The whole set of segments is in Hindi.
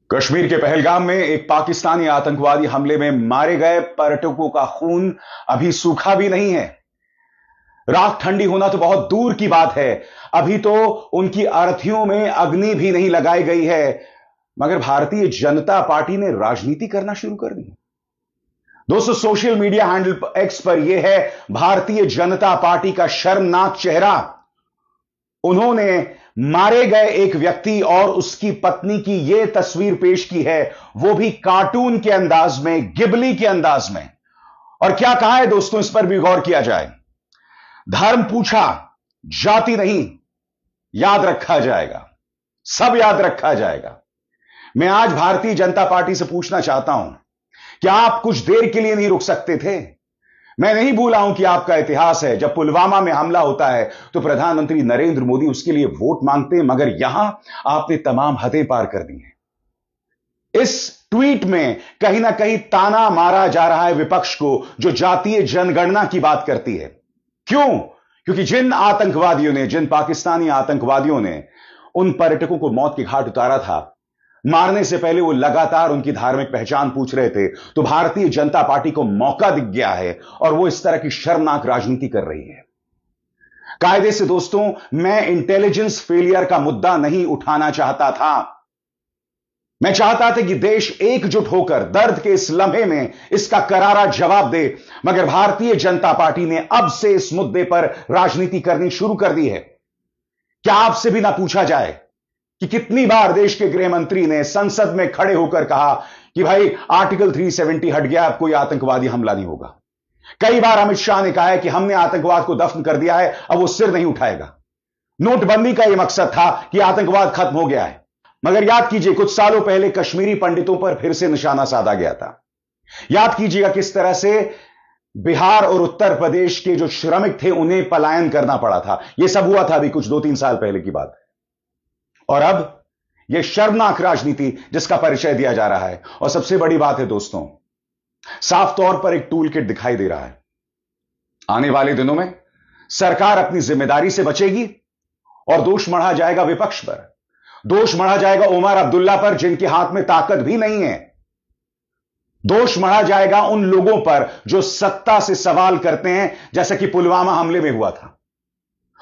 कश्मीर के पहलगाम में एक पाकिस्तानी आतंकवादी हमले में मारे गए पर्यटकों का खून अभी सूखा भी नहीं है। राख ठंडी होना तो बहुत दूर की बात है, अभी तो उनकी अर्थियों में अग्नि भी नहीं लगाई गई है, मगर भारतीय जनता पार्टी ने राजनीति करना शुरू कर दी। दोस्तों, सोशल मीडिया हैंडल एक्स पर यह है भारतीय जनता पार्टी का शर्मनाक चेहरा। उन्होंने मारे गए एक व्यक्ति और उसकी पत्नी की यह तस्वीर पेश की है, वो भी कार्टून के अंदाज में, गिबली के अंदाज में। और क्या कहा है दोस्तों, इस पर भी गौर किया जाए। धर्म पूछा, जाति नहीं, याद रखा जाएगा, सब याद रखा जाएगा। मैं आज भारतीय जनता पार्टी से पूछना चाहता हूं, क्या आप कुछ देर के लिए नहीं रुक सकते थे? मैं नहीं भूला हूं कि आपका इतिहास है, जब पुलवामा में हमला होता है तो प्रधानमंत्री नरेंद्र मोदी उसके लिए वोट मांगते हैं, मगर यहां आपने तमाम हदें पार कर दी हैं। इस ट्वीट में कहीं ना कहीं ताना मारा जा रहा है विपक्ष को, जो जातीय जनगणना की बात करती है। क्यों? क्योंकि जिन पाकिस्तानी आतंकवादियों ने उन पर्यटकों को मौत के घाट उतारा था, मारने से पहले वो लगातार उनकी धार्मिक पहचान पूछ रहे थे, तो भारतीय जनता पार्टी को मौका दिख गया है और वो इस तरह की शर्मनाक राजनीति कर रही है। कायदे से दोस्तों, मैं इंटेलिजेंस फेलियर का मुद्दा नहीं उठाना चाहता था। मैं चाहता था कि देश एकजुट होकर दर्द के इस लम्हे में इसका करारा जवाब दे, मगर भारतीय जनता पार्टी ने अब से इस मुद्दे पर राजनीति करनी शुरू कर दी है। क्या आपसे भी ना पूछा जाए कि कितनी बार देश के गृह मंत्री ने संसद में खड़े होकर कहा कि भाई आर्टिकल 370 हट गया, अब कोई आतंकवादी हमला नहीं होगा। कई बार अमित शाह ने कहा है कि हमने आतंकवाद को दफन कर दिया है, अब वो सिर नहीं उठाएगा। नोटबंदी का यह मकसद था कि आतंकवाद खत्म हो गया है, मगर याद कीजिए कुछ सालों पहले कश्मीरी पंडितों पर फिर से निशाना साधा गया था। याद कीजिएगा किस तरह से बिहार और उत्तर प्रदेश के जो श्रमिक थे उन्हें पलायन करना पड़ा था। यह सब हुआ था अभी कुछ 2-3 साल पहले की बात है। और अब यह शर्मनाक राजनीति जिसका परिचय दिया जा रहा है। और सबसे बड़ी बात है दोस्तों, साफ तौर पर एक टूल किट दिखाई दे रहा है। आने वाले दिनों में सरकार अपनी जिम्मेदारी से बचेगी और दोष मढ़ा जाएगा विपक्ष पर, दोष मढ़ा जाएगा उमर अब्दुल्ला पर जिनके हाथ में ताकत भी नहीं है, दोष मढ़ा जाएगा उन लोगों पर जो सत्ता से सवाल करते हैं, जैसा कि पुलवामा हमले में हुआ था।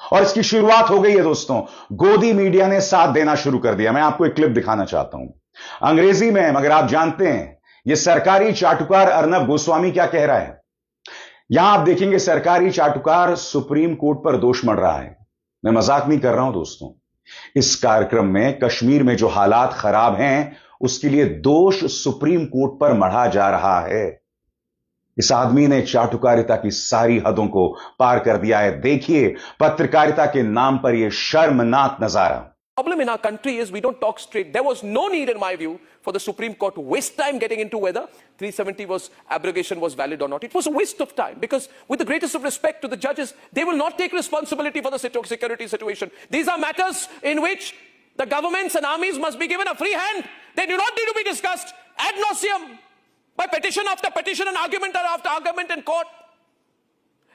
और इसकी शुरुआत हो गई है दोस्तों, गोदी मीडिया ने साथ देना शुरू कर दिया। मैं आपको एक क्लिप दिखाना चाहता हूं, अंग्रेजी में, मगर आप जानते हैं यह सरकारी चाटुकार अर्नब गोस्वामी क्या कह रहा है। यहां आप देखेंगे सरकारी चाटुकार सुप्रीम कोर्ट पर दोष मढ़ रहा है। मैं मजाक नहीं कर रहा हूं दोस्तों। इस कार्यक्रम में कश्मीर में जो हालात खराब हैं उसके लिए दोष सुप्रीम कोर्ट पर मढ़ा जा रहा है। इस आदमी ने चाटुकारिता की सारी हदों को पार कर दिया है। देखिए पत्रकारिता के नाम पर यह शर्मनाक नजारा। Problem in our country is we don't talk straight. There was no need, in my view, for the Supreme Court to waste time getting into whether 370 abrogation was valid or not. It was a waste of time because, with the greatest of respect to the judges, they will not take responsibility for the security situation. These are matters in which the governments and armies must be given a free hand. They do not need to be discussed ad nauseum by petition after petition and argument after argument in court,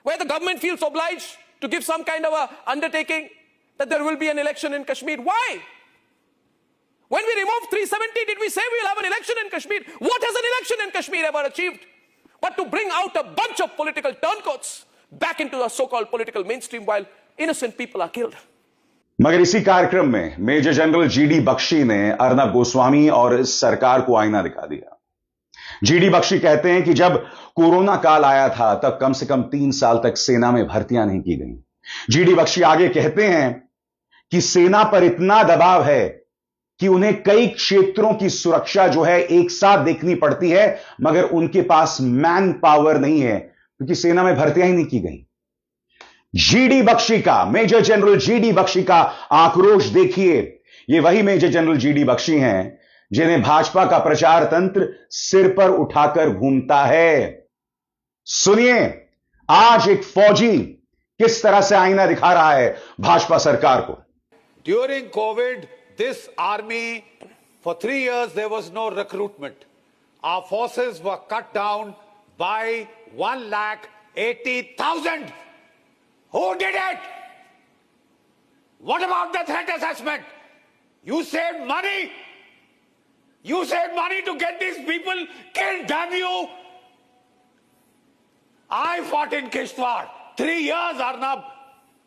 where the government feels obliged to give some kind of a undertaking that there will be an election in Kashmir. Why? When we removed 370, did we say we will have an election in Kashmir? What has an election in Kashmir ever achieved? But to bring out a bunch of political turncoats back into the so-called political mainstream while innocent people are killed. मगर इसी कार्यक्रम में मेजर जनरल जीडी बख्शी ने अर्नब गोस्वामी और इस सरकार को आईना दिखा दिया। जीडी बख्शी कहते हैं कि जब कोरोना काल आया था तब कम से कम 3 साल तक सेना में भर्तियां नहीं की गई। जीडी बख्शी आगे कहते हैं कि सेना पर इतना दबाव है कि उन्हें कई क्षेत्रों की सुरक्षा जो है एक साथ देखनी पड़ती है, मगर उनके पास मैन पावर नहीं है क्योंकि सेना में भर्तियां ही नहीं की गई। जीडी बख्शी का, मेजर जनरल जीडी बख्शी का आक्रोश देखिए। ये वही मेजर जनरल जीडी बख्शी हैं जिन्हें भाजपा का प्रचार तंत्र सिर पर उठाकर घूमता है। सुनिए आज एक फौजी किस तरह से आईना दिखा रहा है भाजपा सरकार को। During COVID, this army, for 3 years, there was no recruitment. Our forces were cut down by 1,80,000. Who did it? What about the threat assessment? You saved money. You saved money to get these people killed, damn you! I fought in Kishtwar. 3 years, Arnab.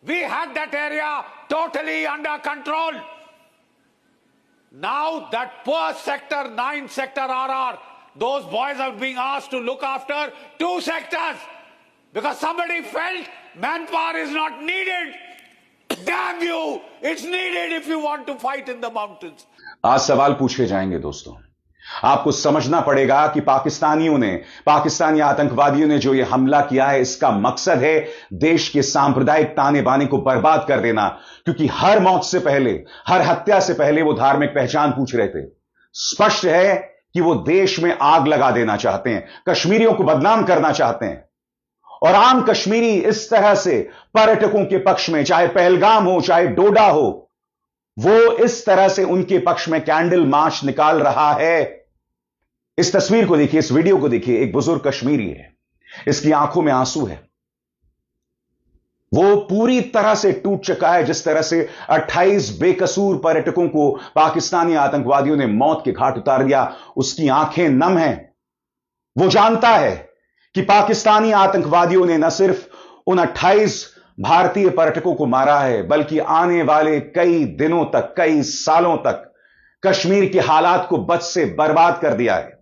We had that area totally under control. Now that poor sector 9 sector RR, those boys are being asked to look after 2 sectors because somebody felt manpower is not needed. Damn you! It's needed if you want to fight in the mountains. आज सवाल पूछे जाएंगे दोस्तों। आपको समझना पड़ेगा कि पाकिस्तानी आतंकवादियों ने जो यह हमला किया है, इसका मकसद है देश के सांप्रदायिक ताने बाने को बर्बाद कर देना, क्योंकि हर मौत से पहले, हर हत्या से पहले वो धार्मिक पहचान पूछ रहे थे। स्पष्ट है कि वो देश में आग लगा देना चाहते हैं, कश्मीरियों को बदनाम करना चाहते हैं। और आम कश्मीरी इस तरह से पर्यटकों के पक्ष में, चाहे पहलगाम हो, चाहे डोडा हो, वो इस तरह से उनके पक्ष में कैंडल मार्च निकाल रहा है। इस तस्वीर को देखिए, इस वीडियो को देखिए। एक बुजुर्ग कश्मीरी है, इसकी आंखों में आंसू है, वो पूरी तरह से टूट चुका है। जिस तरह से 28 बेकसूर पर्यटकों को पाकिस्तानी आतंकवादियों ने मौत के घाट उतार दिया, उसकी आंखें नम हैं। वो जानता है कि पाकिस्तानी आतंकवादियों ने न सिर्फ उन 28 भारतीय पर्यटकों को मारा है, बल्कि आने वाले कई दिनों तक, कई सालों तक कश्मीर के हालात को बद से बर्बाद कर दिया है।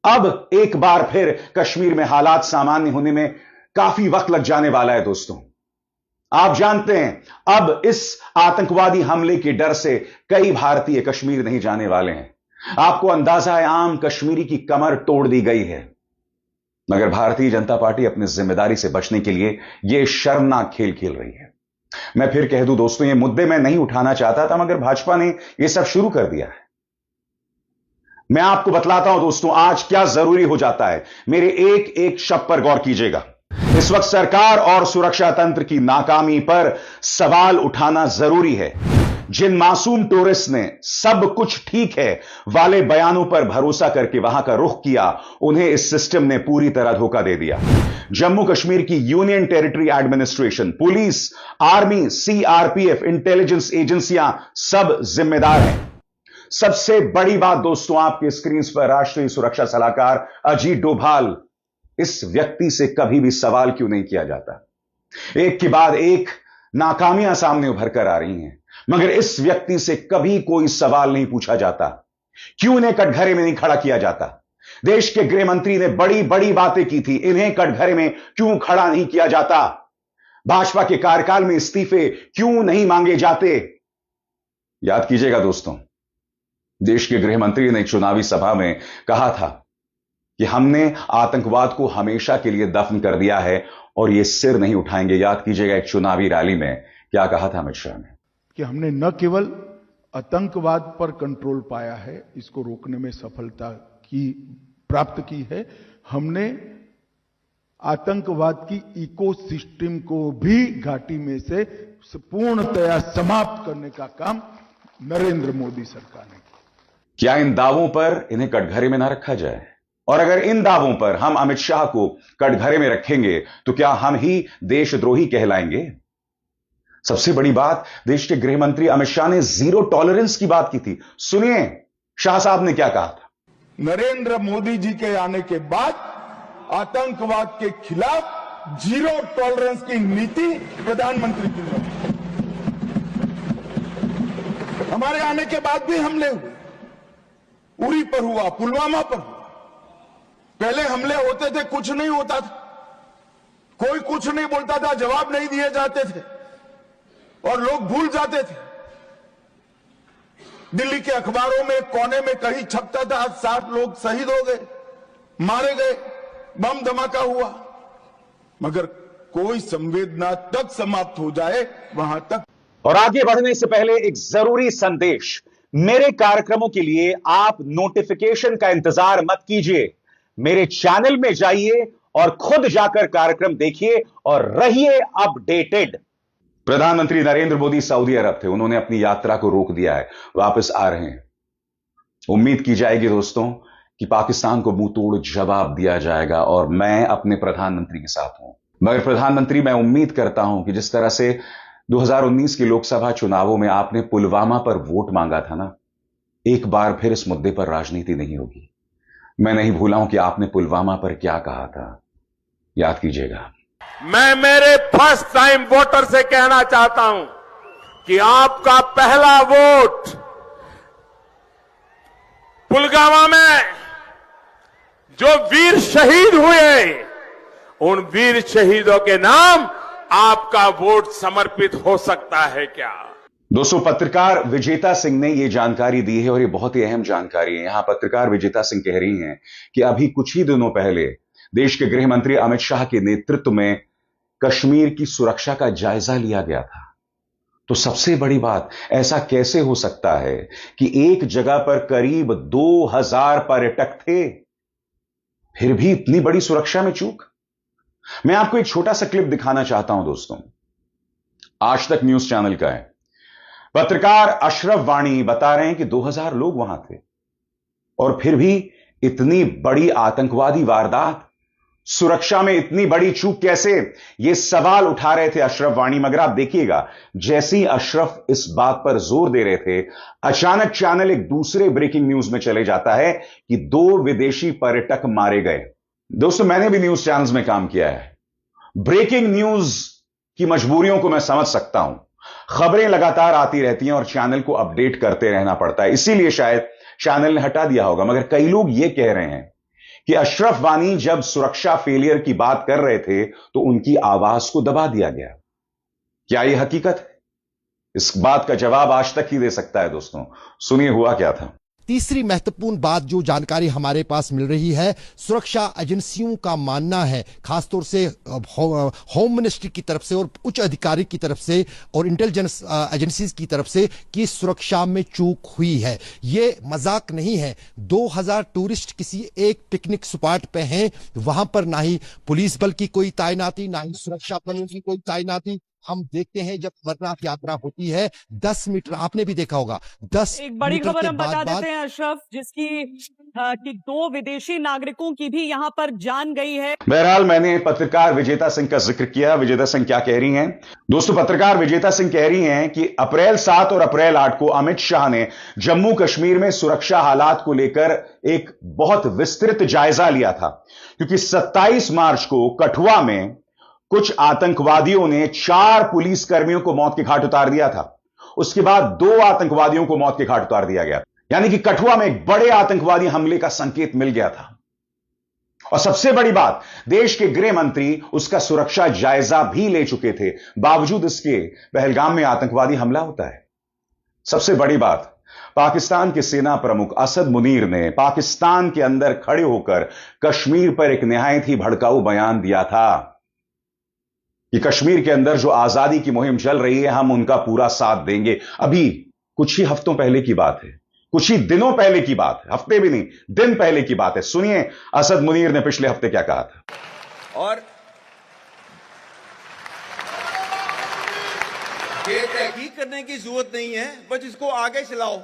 अब एक बार फिर कश्मीर में हालात सामान्य होने में काफी वक्त लग जाने वाला है दोस्तों। आप जानते हैं, अब इस आतंकवादी हमले के डर से कई भारतीय कश्मीर नहीं जाने वाले हैं। आपको अंदाजा है, आम कश्मीरी की कमर तोड़ दी गई है। मगर भारतीय जनता पार्टी अपनी जिम्मेदारी से बचने के लिए यह शर्मनाक खेल खेल रही है। मैं फिर कह दूं दोस्तों, ये मुद्दे मैं नहीं उठाना चाहता था, मगर भाजपा ने यह सब शुरू कर दिया है। मैं आपको बतलाता हूं दोस्तों, आज क्या जरूरी हो जाता है। मेरे एक एक शब्द पर गौर कीजिएगा। इस वक्त सरकार और सुरक्षा तंत्र की नाकामी पर सवाल उठाना जरूरी है। जिन मासूम टूरिस्ट ने सब कुछ ठीक है वाले बयानों पर भरोसा करके वहां का रुख किया, उन्हें इस सिस्टम ने पूरी तरह धोखा दे दिया। जम्मू कश्मीर की union territory administration, police, army, CRPF, intelligence एजेंसियां सब जिम्मेदार हैं। सबसे बड़ी बात दोस्तों, आपके स्क्रीन पर राष्ट्रीय सुरक्षा सलाहकार अजीत डोभाल, इस व्यक्ति से कभी भी सवाल क्यों नहीं किया जाता। एक के बाद एक नाकामियां सामने उभर कर आ रही हैं, मगर इस व्यक्ति से कभी कोई सवाल नहीं पूछा जाता। क्यों इन्हें कटघरे में नहीं खड़ा किया जाता। देश के गृह मंत्री ने बड़ी बड़ी बातें की थी, इन्हें कटघरे में क्यों खड़ा नहीं किया जाता। भाजपा के कार्यकाल में इस्तीफे क्यों नहीं मांगे जाते। याद कीजिएगा दोस्तों, देश के गृह मंत्री ने चुनावी सभा में कहा था कि हमने आतंकवाद को हमेशा के लिए दफन कर दिया है और यह सिर नहीं उठाएंगे। याद कीजिएगा, एक चुनावी रैली में क्या कहा था अमित शाह ने, कि हमने न केवल आतंकवाद पर कंट्रोल पाया है, इसको रोकने में सफलता प्राप्त की है, हमने आतंकवाद की इकोसिस्टम को भी घाटी में से पूर्णतया समाप्त करने का काम नरेंद्र मोदी सरकार ने किया। क्या इन दावों पर इन्हें कटघरे में ना रखा जाए? और अगर इन दावों पर हम अमित शाह को कटघरे में रखेंगे तो क्या हम ही देशद्रोही कहलाएंगे? सबसे बड़ी बात, देश के गृह मंत्री अमित शाह ने जीरो टॉलरेंस की बात की थी। सुनिए शाह साहब ने क्या कहा था। नरेंद्र मोदी जी के आने के बाद आतंकवाद के खिलाफ जीरो टॉलरेंस की नीति प्रधानमंत्री की है। हमारे आने के बाद भी हमले हुए, उरी पर हुआ, पुलवामा पर हुआ। पहले हमले होते थे, कुछ नहीं होता था, कोई कुछ नहीं बोलता था, जवाब नहीं दिए जाते थे और लोग भूल जाते थे। दिल्ली के अखबारों में कोने में कहीं छपता था 60 लोग शहीद हो गए, मारे गए, बम धमाका हुआ, मगर कोई संवेदना तक समाप्त हो जाए वहां तक। और आगे बढ़ने से पहले एक जरूरी संदेश, मेरे कार्यक्रमों के लिए आप नोटिफिकेशन का इंतजार मत कीजिए। मेरे चैनल में जाइए और खुद जाकर कार्यक्रम देखिए और रहिए अपडेटेड। प्रधानमंत्री नरेंद्र मोदी सऊदी अरब थे, उन्होंने अपनी यात्रा को रोक दिया है, वापस आ रहे हैं। उम्मीद की जाएगी दोस्तों कि पाकिस्तान को मुंह तोड़ जवाब दिया जाएगा और मैं अपने प्रधानमंत्री के साथ हूं। मगर प्रधानमंत्री, मैं उम्मीद करता हूं कि जिस तरह से 2019 के लोकसभा चुनावों में आपने पुलवामा पर वोट मांगा था ना, एक बार फिर इस मुद्दे पर राजनीति नहीं होगी। मैं नहीं भूला हूं कि आपने पुलवामा पर क्या कहा था, याद कीजिएगा। मैं मेरे फर्स्ट टाइम वोटर से कहना चाहता हूं कि आपका पहला वोट पुलवामा में जो वीर शहीद हुए, उन वीर शहीदों के नाम आपका वोट समर्पित हो सकता है क्या? दोस्तों, पत्रकार विजेता सिंह ने यह जानकारी दी है और यह बहुत ही अहम जानकारी है। यहां पत्रकार विजेता सिंह कह रही हैं कि अभी कुछ ही दिनों पहले देश के गृह मंत्री अमित शाह के नेतृत्व में कश्मीर की सुरक्षा का जायजा लिया गया था। तो सबसे बड़ी बात, ऐसा कैसे हो सकता है कि एक जगह पर करीब 2000 पर्यटक थे, फिर भी इतनी बड़ी सुरक्षा में चूक? मैं आपको एक छोटा सा क्लिप दिखाना चाहता हूं दोस्तों, आज तक न्यूज चैनल का है। पत्रकार अशरफ वाणी बता रहे हैं कि 2000 लोग वहां थे और फिर भी इतनी बड़ी आतंकवादी वारदात, सुरक्षा में इतनी बड़ी चूक कैसे? यह सवाल उठा रहे थे अशरफ वाणी। मगर आप देखिएगा, जैसे ही अशरफ इस बात पर जोर दे रहे थे, अचानक चैनल एक दूसरे ब्रेकिंग न्यूज में चले जाता है कि 2 विदेशी पर्यटक मारे गए। दोस्तों, मैंने भी न्यूज चैनल्स में काम किया है। ब्रेकिंग न्यूज की मजबूरियों को मैं समझ सकता हूं। खबरें लगातार आती रहती हैं और चैनल को अपडेट करते रहना पड़ता है, इसीलिए शायद चैनल ने हटा दिया होगा। मगर कई लोग यह कह रहे हैं कि अशरफ वानी जब सुरक्षा फेलियर की बात कर रहे थे तो उनकी आवाज को दबा दिया गया। क्या यह हकीकत है? इस बात का जवाब आज तक ही दे सकता है दोस्तों। सुनिए हुआ क्या था। तीसरी महत्वपूर्ण बात जो जानकारी हमारे पास मिल रही है, सुरक्षा एजेंसियों का मानना है, खासतौर से होम मिनिस्ट्री की तरफ से और उच्च अधिकारी की तरफ से और इंटेलिजेंस एजेंसीज की तरफ से कि सुरक्षा में चूक हुई है। ये मजाक नहीं है। 2000 टूरिस्ट किसी एक पिकनिक स्पॉट पे हैं, वहां पर ना ही पुलिस बल की कोई तैनाती, ना ही सुरक्षा बलों की कोई तैनाती। हम देखते हैं जब अमरनाथ यात्रा होती है 10 मीटर, आपने भी देखा होगा, 10 एक बड़ी मीटर खबर के हम बता बाद देते हैं अशरफ, जिसकी कि 2 विदेशी नागरिकों की भी यहां पर जान गई है। बहरहाल, मैंने पत्रकार विजेता सिंह का जिक्र किया। विजेता सिंह क्या कह रही हैं? दोस्तों, पत्रकार विजेता सिंह कह रही हैं कि अप्रैल 7 और अप्रैल 8 को अमित शाह ने जम्मू कश्मीर में सुरक्षा हालात को लेकर एक बहुत विस्तृत जायजा लिया था, क्योंकि 27 मार्च को कठुआ में कुछ आतंकवादियों ने 4 पुलिसकर्मियों को मौत के घाट उतार दिया था। उसके बाद 2 आतंकवादियों को मौत के घाट उतार दिया गया, यानी कि कठुआ में एक बड़े आतंकवादी हमले का संकेत मिल गया था। और सबसे बड़ी बात, देश के गृह मंत्री उसका सुरक्षा जायजा भी ले चुके थे, बावजूद इसके पहलगाम में आतंकवादी हमला होता है। सबसे बड़ी बात, पाकिस्तान के सेना प्रमुख असद मुनीर ने पाकिस्तान के अंदर खड़े होकर कश्मीर पर एक निहायत ही भड़काऊ बयान दिया था कि कश्मीर के अंदर जो आजादी की मुहिम चल रही है, हम उनका पूरा साथ देंगे। अभी कुछ ही हफ्तों पहले की बात है, कुछ ही दिनों पहले की बात है, हफ्ते भी नहीं, दिन पहले की बात है। सुनिए असद मुनीर ने पिछले हफ्ते क्या कहा था। और ये तहकीक करने की जरूरत नहीं है, बस इसको आगे चलाओ।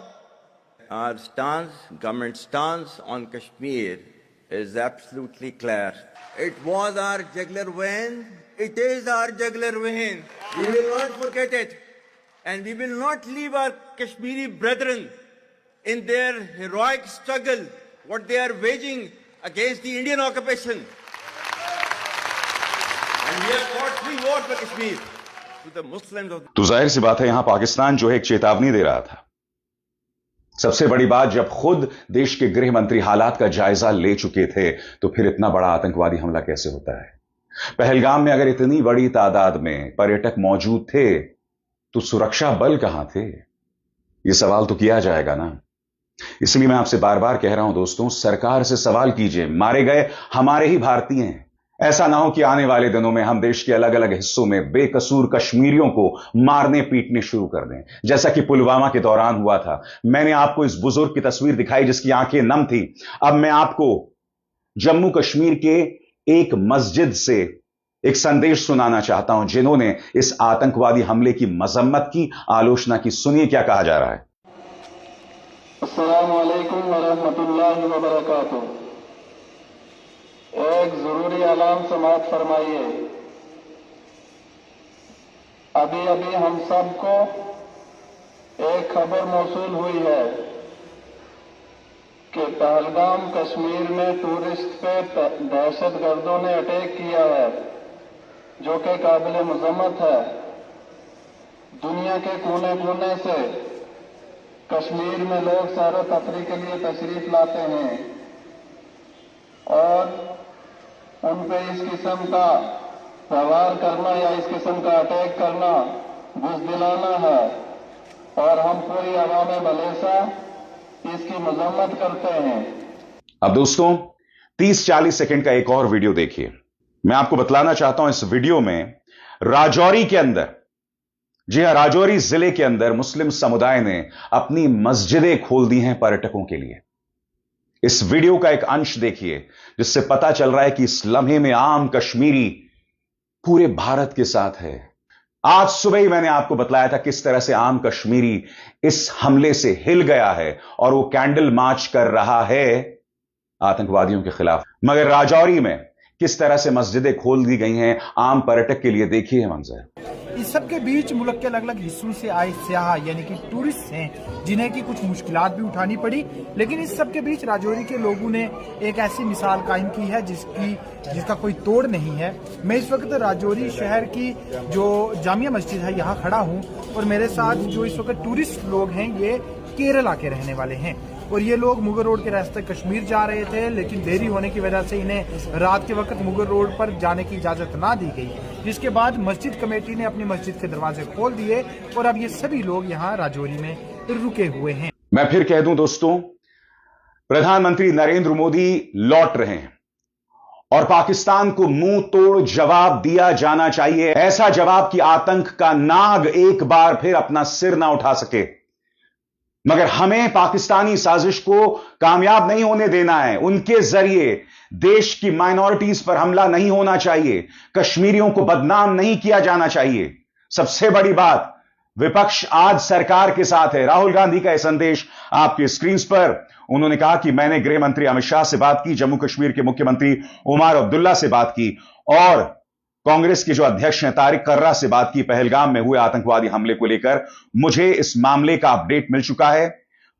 Our stance, government stance on Kashmir is absolutely clear. It was our jugular vein. It is our jugular vein. We will not forget it. And we will not leave our Kashmiri brethren in their heroic struggle, what they are waging against the Indian occupation. And we have fought 3 wars for Kashmir to the Muslims of. तो जाहिर सी बात है, यहां पाकिस्तान जो है एक चेतावनी दे रहा था। सबसे बड़ी बात, जब खुद देश के गृह मंत्री हालात का जायजा ले चुके थे, तो फिर इतना बड़ा आतंकवादी हमला कैसे होता है? पहलगाम में अगर इतनी बड़ी तादाद में पर्यटक मौजूद थे, तो सुरक्षा बल कहां थे? यह सवाल तो किया जाएगा ना। इसलिए मैं आपसे बार बार कह रहा हूं दोस्तों, सरकार से सवाल कीजिए। मारे गए हमारे ही भारतीय हैं। ऐसा ना हो कि आने वाले दिनों में हम देश के अलग अलग हिस्सों में बेकसूर कश्मीरियों को मारने पीटने शुरू कर दें, जैसा कि पुलवामा के दौरान हुआ था। मैंने आपको इस बुजुर्ग की तस्वीर दिखाई जिसकी आंखें नम थी। अब मैं आपको जम्मू कश्मीर के एक मस्जिद से एक संदेश सुनाना चाहता हूं, जिन्होंने इस आतंकवादी हमले की मजम्मत की, आलोचना की। सुनिए क्या कहा जा रहा है। अस्सलाम वालेकुम वरहमतुल्लाहि वबरकातुहू। एक जरूरी ऐलान समाअत फरमाइए। अभी हम सबको एक खबर मौसूल हुई है कि पहलगाम कश्मीर में टूरिस्ट पे दहशतगर्दों ने अटैक किया है, जो कि काबिल मजम्मत है। दुनिया के कोने कोने से कश्मीर में लोग सैर व तफरीह के लिए तशरीफ लाते हैं और उन पे इस किस्म का प्रहार करना या इस किस्म का अटैक करना बुज़दिलाना है और हम पूरी अवाम बलेसा इसकी मजम्मत करते हैं। अब दोस्तों 30-40 सेकंड का एक और वीडियो देखिए। मैं आपको बतलाना चाहता हूं इस वीडियो में राजौरी के अंदर, जी हां, राजौरी जिले के अंदर मुस्लिम समुदाय ने अपनी मस्जिदें खोल दी हैं पर्यटकों के लिए। इस वीडियो का एक अंश देखिए जिससे पता चल रहा है कि इस लम्हे में आम कश्मीरी पूरे भारत के साथ है। आज सुबह ही मैंने आपको बतलाया था किस तरह से आम कश्मीरी इस हमले से हिल गया है और वो कैंडल मार्च कर रहा है आतंकवादियों के खिलाफ। मगर राजौरी में किस तरह से मस्जिदें खोल दी गई हैं आम पर्यटक के लिए, देखिए मंजर। इस सब के बीच मुल्क के अलग अलग हिस्सों से आए सयाह यानी कि टूरिस्ट हैं जिन्हें की कुछ मुश्किलात भी उठानी पड़ी, लेकिन इस सब के बीच राजौरी के लोगों ने एक ऐसी मिसाल कायम की है जिसका कोई तोड़ नहीं है। मैं इस वक्त राजौरी शहर की जो जामिया मस्जिद है यहाँ खड़ा हूँ और मेरे साथ जो इस वक्त टूरिस्ट लोग हैं ये केरला के रहने वाले हैं और ये लोग मुगल रोड के रास्ते कश्मीर जा रहे थे, लेकिन देरी होने की वजह से इन्हें रात के वक्त मुगल रोड पर जाने की इजाजत ना दी गई, जिसके बाद मस्जिद कमेटी ने अपनी मस्जिद के दरवाजे खोल दिए और अब ये सभी लोग यहाँ राजौरी में रुके हुए हैं। मैं फिर कह दूं दोस्तों, प्रधानमंत्री नरेंद्र मोदी लौट रहे हैं और पाकिस्तान को मुंह तोड़ जवाब दिया जाना चाहिए। ऐसा जवाब कि आतंक का नाग एक बार फिर अपना सिर ना उठा सके। मगर हमें पाकिस्तानी साजिश को कामयाब नहीं होने देना है। उनके जरिए देश की माइनॉरिटीज पर हमला नहीं होना चाहिए, कश्मीरियों को बदनाम नहीं किया जाना चाहिए। सबसे बड़ी बात, विपक्ष आज सरकार के साथ है। राहुल गांधी का यह संदेश आपके स्क्रीन पर। उन्होंने कहा कि मैंने गृह मंत्री अमित शाह से बात की, जम्मू कश्मीर के मुख्यमंत्री उमर अब्दुल्ला से बात की और कांग्रेस के जो अध्यक्ष हैं तारिक कर्रा से बात की। पहलगाम में हुए आतंकवादी हमले को लेकर मुझे इस मामले का अपडेट मिल चुका है।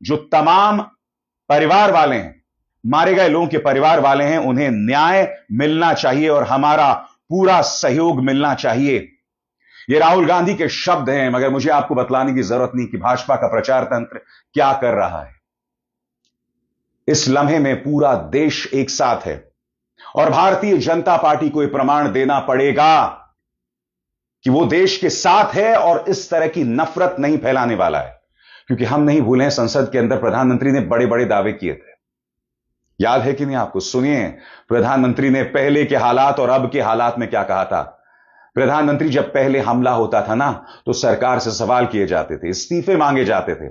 जो तमाम परिवार वाले हैं, मारे गए लोगों के परिवार वाले हैं, उन्हें न्याय मिलना चाहिए और हमारा पूरा सहयोग मिलना चाहिए। ये राहुल गांधी के शब्द हैं, मगर मुझे आपको बतलाने की जरूरत नहीं कि भाजपा का प्रचार तंत्र क्या कर रहा है। इस लम्हे में पूरा देश एक साथ है और भारतीय जनता पार्टी को यह प्रमाण देना पड़ेगा कि वो देश के साथ है और इस तरह की नफरत नहीं फैलाने वाला है। क्योंकि हम नहीं भूलें, संसद के अंदर प्रधानमंत्री ने बड़े बड़े दावे किए थे, याद है कि नहीं आपको? सुनिए प्रधानमंत्री ने पहले के हालात और अब के हालात में क्या कहा था। प्रधानमंत्री जब पहले हमला होता था ना, तो सरकार से सवाल किए जाते थे, इस्तीफे मांगे जाते थे।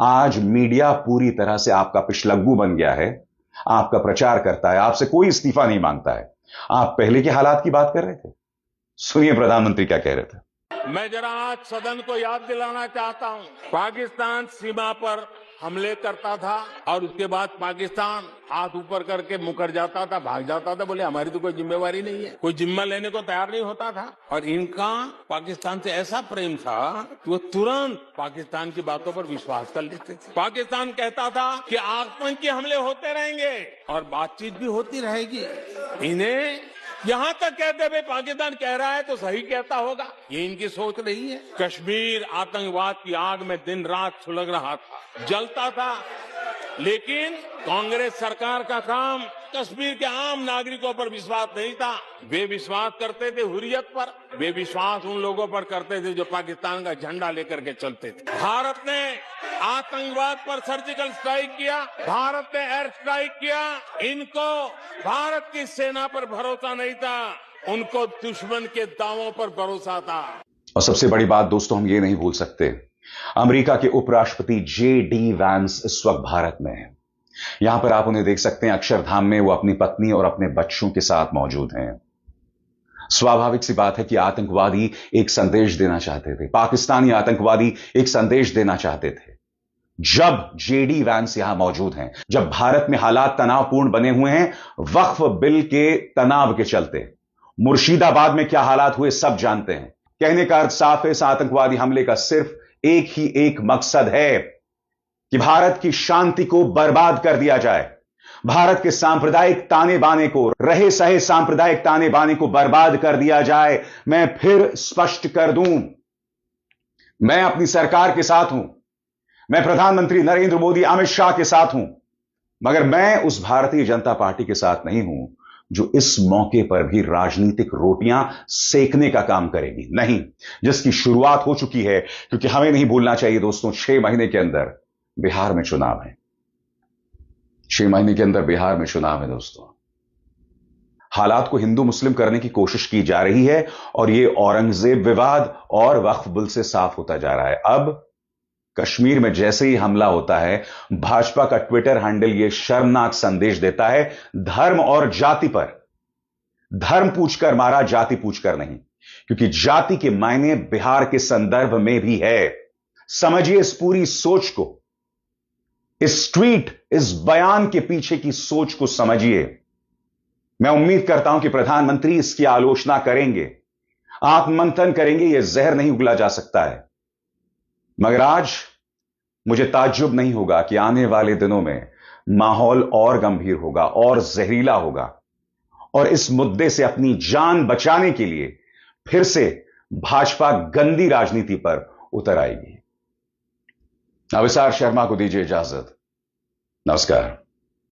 आज मीडिया पूरी तरह से आपका पिछलग्गू बन गया है, आपका प्रचार करता है, आपसे कोई इस्तीफा नहीं मांगता है। आप पहले के हालात की बात कर रहे थे, सुनिए प्रधानमंत्री क्या कह रहे थे। मैं जरा आज सदन को याद दिलाना चाहता हूं, पाकिस्तान सीमा पर हमले करता था और उसके बाद पाकिस्तान हाथ ऊपर करके मुकर जाता था, भाग जाता था, बोले हमारी तो कोई जिम्मेवारी नहीं है, कोई जिम्मा लेने को तैयार नहीं होता था। और इनका पाकिस्तान से ऐसा प्रेम था कि वो तुरंत पाकिस्तान की बातों पर विश्वास कर लेते थे। पाकिस्तान कहता था कि आतंकी हमले होते रहेंगे और बातचीत भी होती रहेगी। इन्हें यहां तक कहते हुए पाकिस्तान कह रहा है तो सही कहता होगा, ये इनकी सोच नहीं है। कश्मीर आतंकवाद की आग में दिन रात सुलग रहा था, जलता था, लेकिन कांग्रेस सरकार का काम कश्मीर के आम नागरिकों पर विश्वास नहीं था। वे विश्वास करते थे हुर्रियत पर, वे विश्वास उन लोगों पर करते थे जो पाकिस्तान का झंडा लेकर के चलते थे। भारत ने आतंकवाद पर सर्जिकल स्ट्राइक किया, भारत ने एयर स्ट्राइक किया। इनको भारत की सेना पर भरोसा नहीं था, उनको दुश्मन के दावों पर भरोसा था। और सबसे बड़ी बात दोस्तों, हम ये नहीं भूल सकते, अमेरिका के उपराष्ट्रपति जे.डी. वैंस इस वक्त भारत में है। यहां पर आप उन्हें देख सकते हैं, अक्षरधाम में वो अपनी पत्नी और अपने बच्चों के साथ मौजूद हैं। स्वाभाविक सी बात है कि आतंकवादी एक संदेश देना चाहते थे, पाकिस्तानी आतंकवादी एक संदेश देना चाहते थे। जब जे.डी. वैंस यहां मौजूद हैं, जब भारत में हालात तनावपूर्ण बने हुए हैं वक्फ बिल के तनाव के चलते, मुर्शिदाबाद में क्या हालात हुए सब जानते हैं। कहने का अर्थ साफ है, इस आतंकवादी हमले का सिर्फ एक ही एक मकसद है कि भारत की शांति को बर्बाद कर दिया जाए, भारत के सांप्रदायिक ताने बाने को, रहे सहे सांप्रदायिक ताने बाने को बर्बाद कर दिया जाए। मैं फिर स्पष्ट कर दूं, मैं अपनी सरकार के साथ हूं, मैं प्रधानमंत्री नरेंद्र मोदी, अमित शाह के साथ हूं, मगर मैं उस भारतीय जनता पार्टी के साथ नहीं हूं जो इस मौके पर भी राजनीतिक रोटियां सेकने का काम करेगी। नहीं, जिसकी शुरुआत हो चुकी है, क्योंकि हमें नहीं भूलना चाहिए दोस्तों, 6 महीने के अंदर बिहार में चुनाव है। 6 महीने के अंदर बिहार में चुनाव है दोस्तों। हालात को हिंदू मुस्लिम करने की कोशिश की जा रही है और यह औरंगजेब विवाद और वक्फ बिल से साफ होता जा रहा है। अब कश्मीर में जैसे ही हमला होता है, भाजपा का ट्विटर हैंडल यह शर्मनाक संदेश देता है, धर्म और जाति पर, धर्म पूछकर मारा, जाति पूछकर नहीं, क्योंकि जाति के मायने बिहार के संदर्भ में भी है। समझिए इस पूरी सोच को, इस ट्वीट, इस बयान के पीछे की सोच को समझिए। मैं उम्मीद करता हूं कि प्रधानमंत्री इसकी आलोचना करेंगे, आत्ममंथन करेंगे, यह जहर नहीं उगला जा सकता है। मगर आज मुझे ताज्जुब नहीं होगा कि आने वाले दिनों में माहौल और गंभीर होगा और जहरीला होगा और इस मुद्दे से अपनी जान बचाने के लिए फिर से भाजपा गंदी राजनीति पर उतर आएगी। अविसार शर्मा को दीजिए इजाजत। नमस्कार।